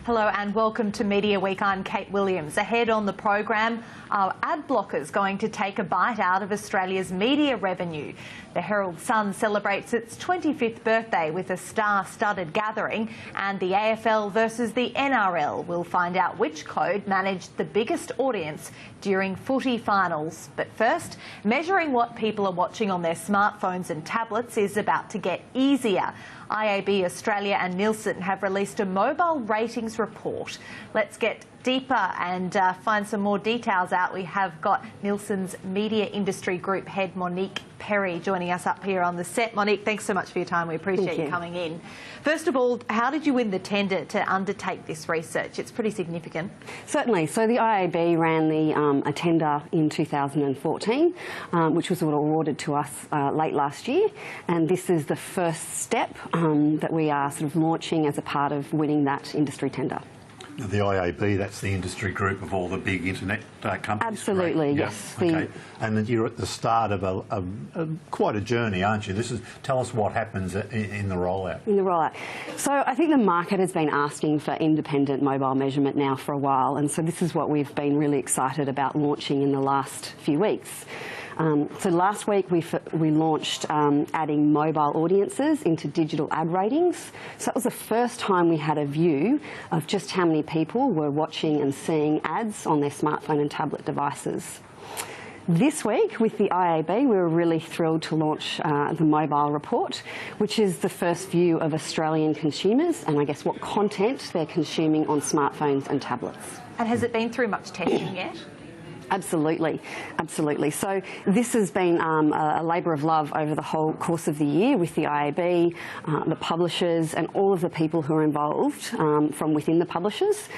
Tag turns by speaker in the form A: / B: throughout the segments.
A: Hello and welcome to Media Week. I'm Kate Williams. Ahead on the program, are ad blockers going to take a bite out of Australia's media revenue? The Herald Sun celebrates its 25th birthday with a star-studded gathering, and the AFL versus the NRL will find out which code managed the biggest audience during footy finals. But first, measuring what people are watching on their smartphones and tablets is about to get easier. IAB Australia and Nielsen have released a mobile ratings report. Let's get deeper and find some more details out. We have got Nielsen's Media Industry Group Head Monique Perry joining us up here on the set. Monique, thanks so much for your time. We appreciate you coming in. First of all, how did you win the tender to undertake this research? It's pretty significant.
B: Certainly. So the IAB ran a tender in 2014, which was awarded to us late last year, and this is the first step that we are sort of launching as a part of winning that industry tender.
C: The IAB, that's the industry group of all the big internet companies.
B: Absolutely,
C: right?
B: yes.
C: Yeah. Okay. And you're at the start of quite a journey, aren't you? Tell us what happens in the rollout.
B: In the rollout. So I think the market has been asking for independent mobile measurement now for a while, and so this is what we've been really excited about launching in the last few weeks. So last week we launched adding mobile audiences into digital ad ratings. So that was the first time we had a view of just how many people were watching and seeing ads on their smartphone and tablet devices. This week, with the IAB, we were really thrilled to launch the mobile report, which is the first view of Australian consumers and I guess what content they're consuming on smartphones and tablets.
A: And has it been through much testing yet?
B: Absolutely, absolutely. So this has been a labour of love over the whole course of the year with the IAB, the publishers and all of the people who are involved from within the publishers.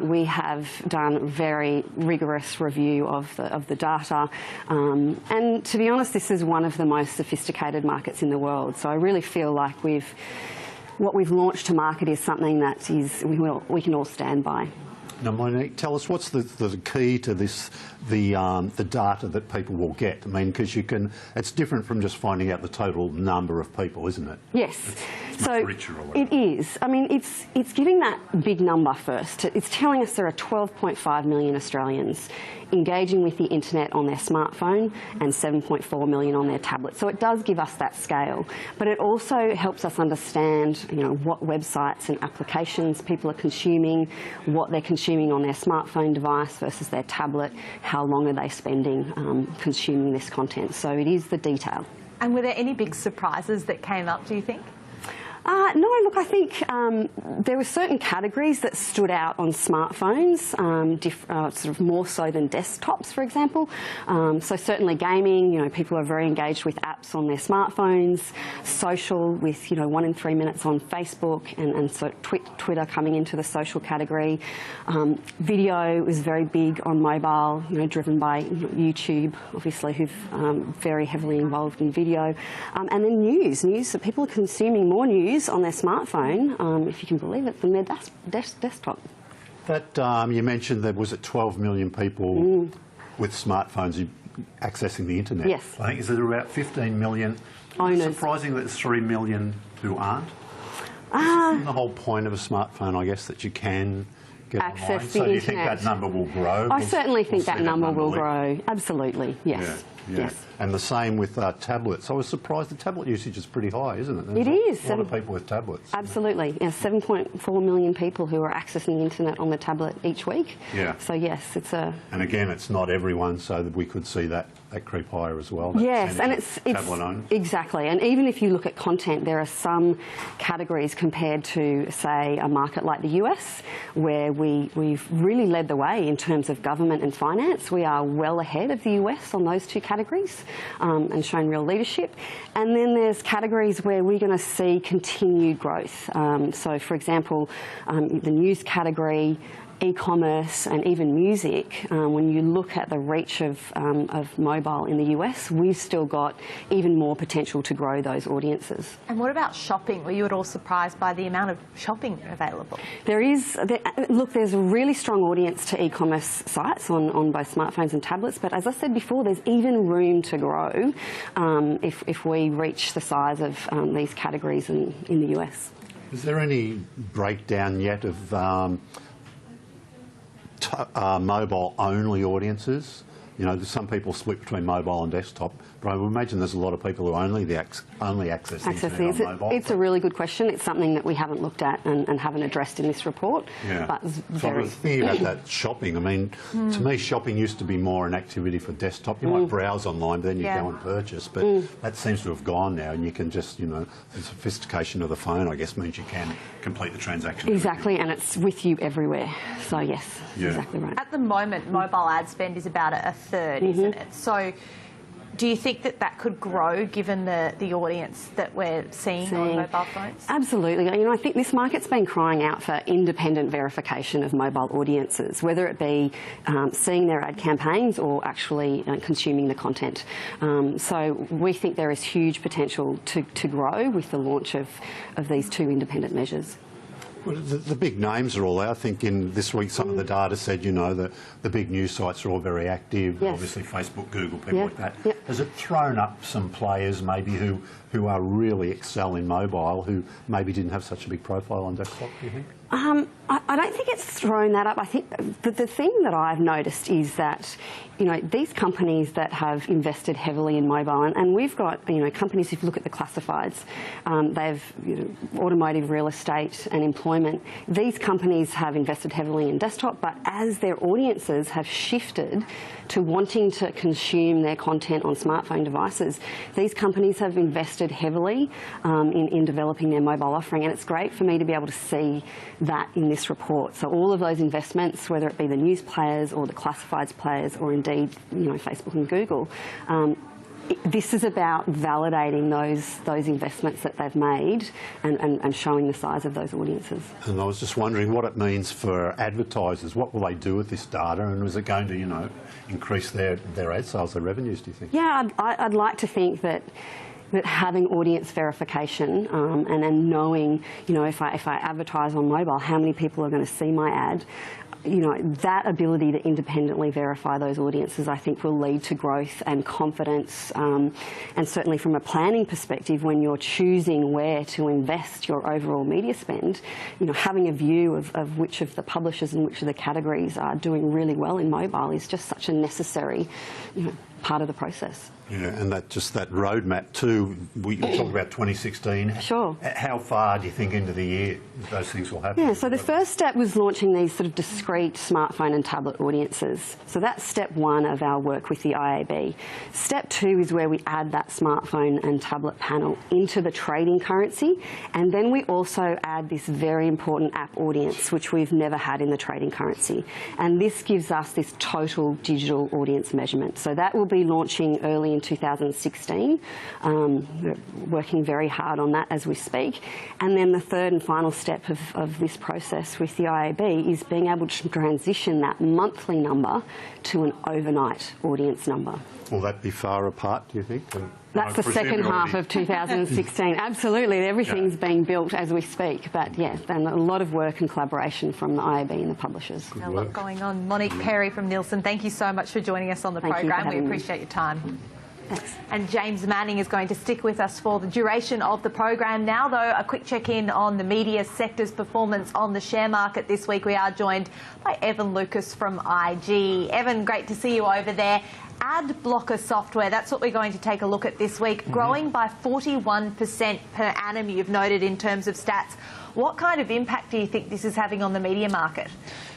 B: We have done a very rigorous review of the data, and to be honest, this is one of the most sophisticated markets in the world. So I really feel like what we've launched to market is something that we can all stand by.
C: Now, Monique, tell us what's the key to this, the data that people will get. I mean, because it's different from just finding out the total number of people, isn't it?
B: Yes.
C: It's much richer or whatever.
B: It is. I mean, it's giving that big number first. It's telling us there are 12.5 million Australians engaging with the internet on their smartphone and 7.4 million on their tablet. So it does give us that scale, but it also helps us understand, what websites and applications people are consuming, what they're consuming on their smartphone device versus their tablet, how long are they spending consuming this content. So it is the detail. And
A: were there any big surprises that came up, do you think?
B: No, look, I think there were certain categories that stood out on smartphones, sort of more so than desktops, for example. So certainly gaming, people are very engaged with apps on their smartphones. Social with, 1 in 3 minutes on Facebook, and so Twitter coming into the social category. Video was very big on mobile, driven by YouTube, obviously, who've very heavily involved in video. And then news, so people are consuming more news on their smartphone, if you can believe it, than their desktop.
C: That you mentioned there was 12 million people with smartphones accessing the internet.
B: Yes.
C: I think is there about 15 million owners. It's surprising that there's 3 million who aren't. Isn't the whole point of a smartphone, I guess, that you can get
B: access
C: online?
B: the
C: so
B: internet.
C: Do you think that number will grow?
B: I certainly think that number will grow. Absolutely, yes.
C: Yeah.
B: Yes.
C: And the same with tablets. I was surprised the tablet usage is pretty high, isn't it?
B: It is.
C: A lot of people with tablets.
B: Absolutely. Yeah, 7.4 million people who are accessing the internet on the tablet each week.
C: Yeah.
B: So yes, it's a...
C: And again, it's not everyone, so that we could see that creep higher as well.
B: Yes, and it's exactly. And even if you look at content, there are some categories compared to, say, a market like the US, where we've really led the way in terms of government and finance. We are well ahead of the US on those two categories, and shown real leadership. And then there's categories where we're going to see continued growth. So, for example, the news category, e-commerce and even music, when you look at the reach of mobile in the US, we've still got even more potential to grow those audiences.
A: And what about shopping? Were you at all surprised by the amount of shopping available?
B: Look, there's a really strong audience to e-commerce sites on both smartphones and tablets, but as I said before, there's even room to grow if we reach the size of these categories in the US.
C: Is there any breakdown yet of mobile-only audiences? You know, some people split between mobile and desktop, but I would imagine there's a lot of people who only access the internet on mobile.
B: It's a really good question. It's something that we haven't looked at and haven't addressed in this report.
C: Yeah.
B: But
C: So I was thinking about that shopping. I mean, to me, shopping used to be more an activity for desktop. You might browse online, but then you go and purchase. But that seems to have gone now, and you can just, you know, the sophistication of the phone, I guess, means you can complete the transaction.
B: Exactly, and it's with you everywhere. So yes, exactly right.
A: At the moment, mobile ad spend is about a third, isn't it? So do you think that that could grow given the audience that we're seeing on mobile phones?
B: Absolutely. You know, I think this market's been crying out for independent verification of mobile audiences, whether it be seeing their ad campaigns or actually consuming the content. So we think there is huge potential to grow with the launch of these two independent measures.
C: Well, the big names are all out. I think in this week some of the data said, you know, the big news sites are all very active, obviously Facebook, Google, people like that. Has it thrown up some players maybe who are really excel in mobile who maybe didn't have such a big profile on desktop, do you think?
B: I don't think it's thrown that up. I think the thing that I've noticed is that, you know, these companies that have invested heavily in mobile, and we've got, you know, companies, if you look at the classifieds, they've, you know, automotive, real estate and employment, these companies have invested heavily in desktop, but as their audiences have shifted to wanting to consume their content on smartphone devices, these companies have invested heavily in developing their mobile offering, and it's great for me to be able to see that in this report. So all of those investments, whether it be the news players or the classifieds players or indeed, you know, Facebook and Google, this is about validating those investments that they've made and showing the size of those audiences.
C: And I was just wondering what it means for advertisers. What will they do with this data, and is it going to, you know, increase their ad sales, their revenues, do you think?
B: Yeah, I'd like to think that having audience verification and then knowing, you know, if I advertise on mobile, how many people are going to see my ad, you know, that ability to independently verify those audiences, I think, will lead to growth and confidence. And certainly from a planning perspective, when you're choosing where to invest your overall media spend, you know, having a view of which of the publishers and which of the categories are doing really well in mobile is just such a necessary, you know, part of the process.
C: Yeah, and that roadmap too, we talk about 2016.
B: Sure.
C: How far do you think into the year those things will happen?
B: Yeah, so the first step was launching these sort of discrete smartphone and tablet audiences. So that's step one of our work with the IAB. Step two is where we add that smartphone and tablet panel into the trading currency, and then we also add this very important app audience, which we've never had in the trading currency. And this gives us this total digital audience measurement. So that will be launching early in 2016. We're working very hard on that as we speak. And then the third and final step of this process with the IAB is being able to transition that monthly number to an overnight audience number.
C: Will that be far apart, do you think?
B: That's the second half of 2016. Absolutely, everything's being built as we speak. But yeah, and a lot of work and collaboration from the IAB and the publishers.
A: A lot going on. Monique Perry from Nielsen, thank you so much for joining us on the program. We appreciate your time.
B: Thanks.
A: And James Manning is going to stick with us for the duration of the program. Now, though, a quick check-in on the media sector's performance on the share market this week. We are joined by Evan Lucas from IG. Evan, great to see you over there. Ad blocker software, that's what we're going to take a look at this week, growing by 41% per annum, you've noted in terms of stats. What kind of impact do you think this is having on the media market?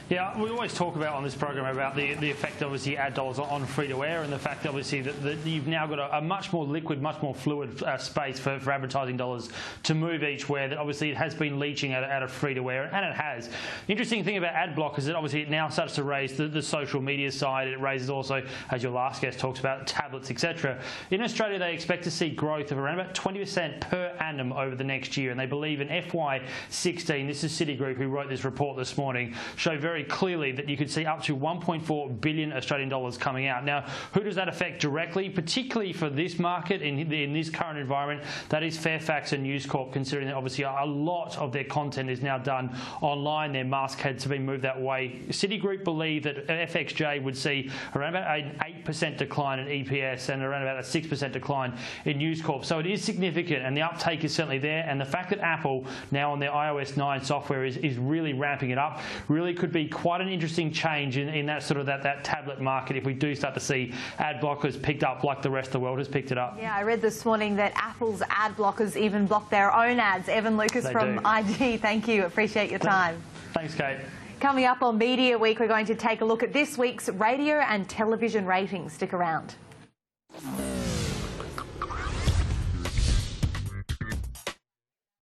D: Yeah, we always talk about on this program about the effect, obviously, ad dollars on free-to-air, and the fact, obviously, that you've now got a much more liquid, much more fluid space for advertising dollars to move each where that obviously it has been leaching out of free-to-air, and it has. The interesting thing about ad block is that obviously it now starts to raise the social media side. It raises also, as your last guest talks about, tablets, etc. In Australia, they expect to see growth of around about 20% per annum over the next year, and they believe in FY16, this is Citigroup who wrote this report this morning, show very very clearly that you could see up to 1.4 billion Australian dollars coming out. Now, who does that affect directly, particularly for this market in this current environment? That is Fairfax and News Corp, considering that obviously a lot of their content is now done online. Their mastheads have been moved that way. Citigroup believe that FXJ would see around about an 8% decline in EPS and around about a 6% decline in News Corp. So it is significant, and the uptake is certainly there. And the fact that Apple now on their iOS 9 software is really ramping it up really could be quite an interesting change in that sort of that tablet market if we do start to see ad blockers picked up like the rest of the world has picked it up.
A: Yeah, I read this morning that Apple's ad blockers even block their own ads. Evan Lucas from IG, thank you. Appreciate your time.
D: Thanks, Kate.
A: Coming up on Media Week, we're going to take a look at this week's radio and television ratings. Stick around.